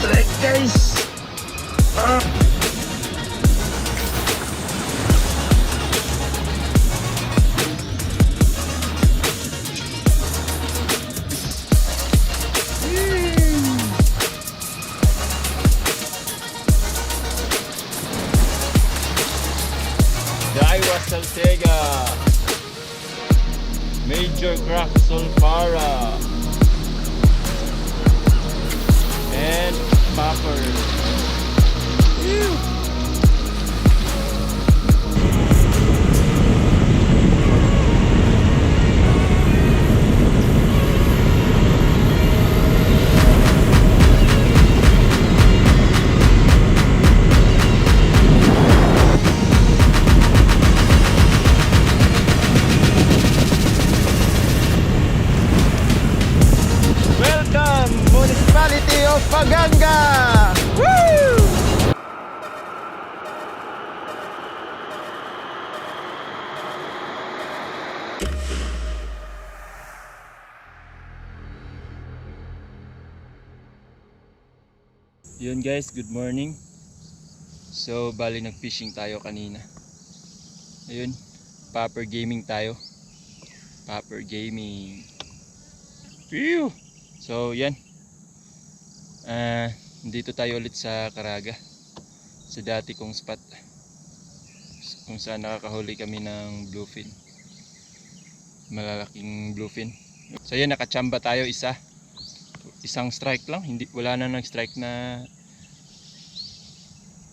Alright guys. Daiwa Saltega, Major Craft Solfara, and Popper. Welcome, Municipality of Paganga! Woo! Yun guys, good morning. So, bali nag-fishing tayo kanina. Ayun, Popper Gaming tayo. Popper Gaming. Phew! So, yan. Dito tayo ulit sa Caraga. Sa dati kong spot. Kung saan nakakahuli kami ng bluefin. Malalaking bluefin. So, yan, nakachamba tayo isa. Isang strike lang, hindi, wala na nag-strike na.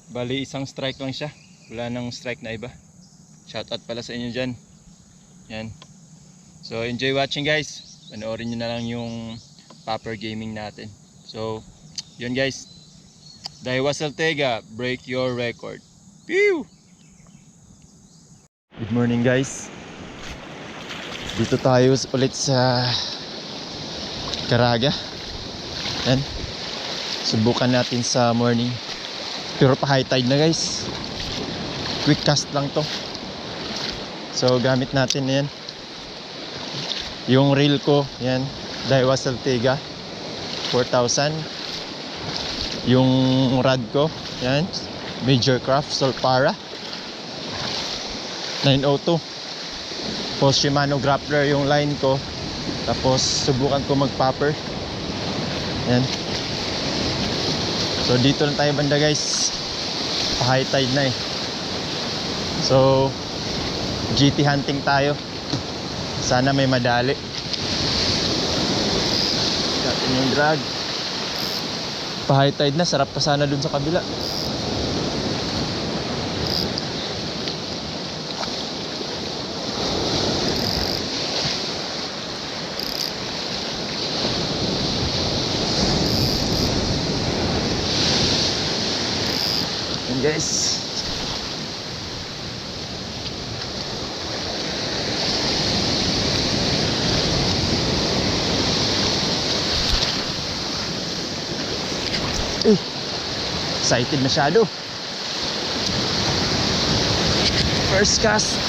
Bali isang strike lang siya, wala nang strike na iba. Shoutout pala sa inyo dyan. Yan. So enjoy watching guys. Panoorin nyo na lang yung Popper Gaming natin. So yun guys, Daiwa Saltega, break your record. Pew! Good morning guys. Dito tayo ulit sa Caraga. Yan. Subukan natin sa morning. Pero pa high tide na guys. Quick cast lang to. So gamit natin yan. Yung reel ko, yan, Daiwa Saltega 4000. Yung rod ko, yan, Major Craft Solfara 902. Tapos Shimano grappler yung line ko. Tapos subukan ko mag-popper. Yan. So dito lang tayo banda guys. High tide na eh. So GT hunting tayo. Sana may madali. Natin yung drag. Pa-high tide na, sarap pa sana dun sa kabila. Yan guys. Excited masyado. First cast.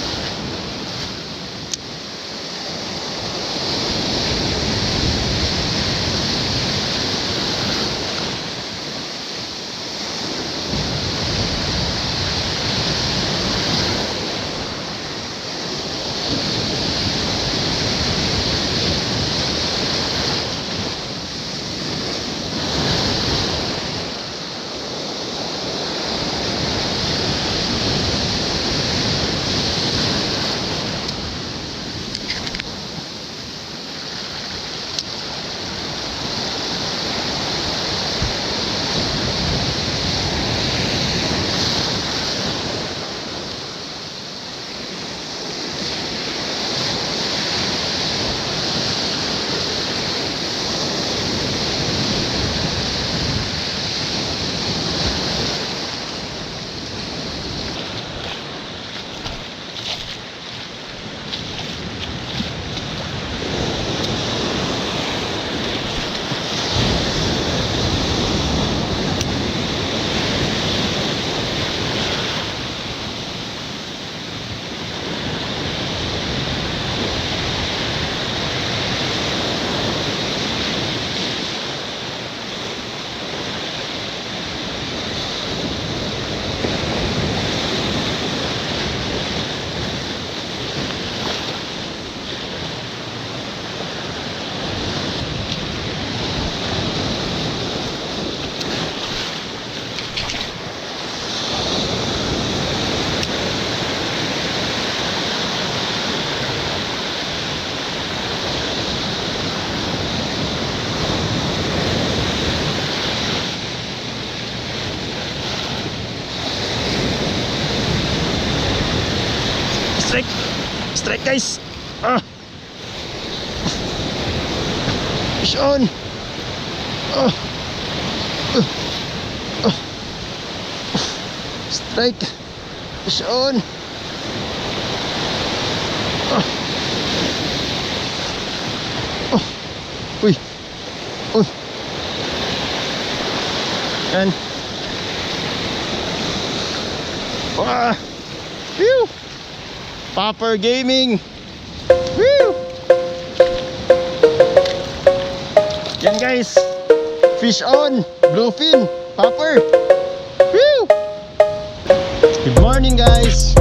Strike guys. Fish on. Strike. Fish on. Uy. Uy. Yan. Phew. Popper Gaming. Woo! Yan guys. Fish on. Bluefin. Popper. Woo! Good morning guys.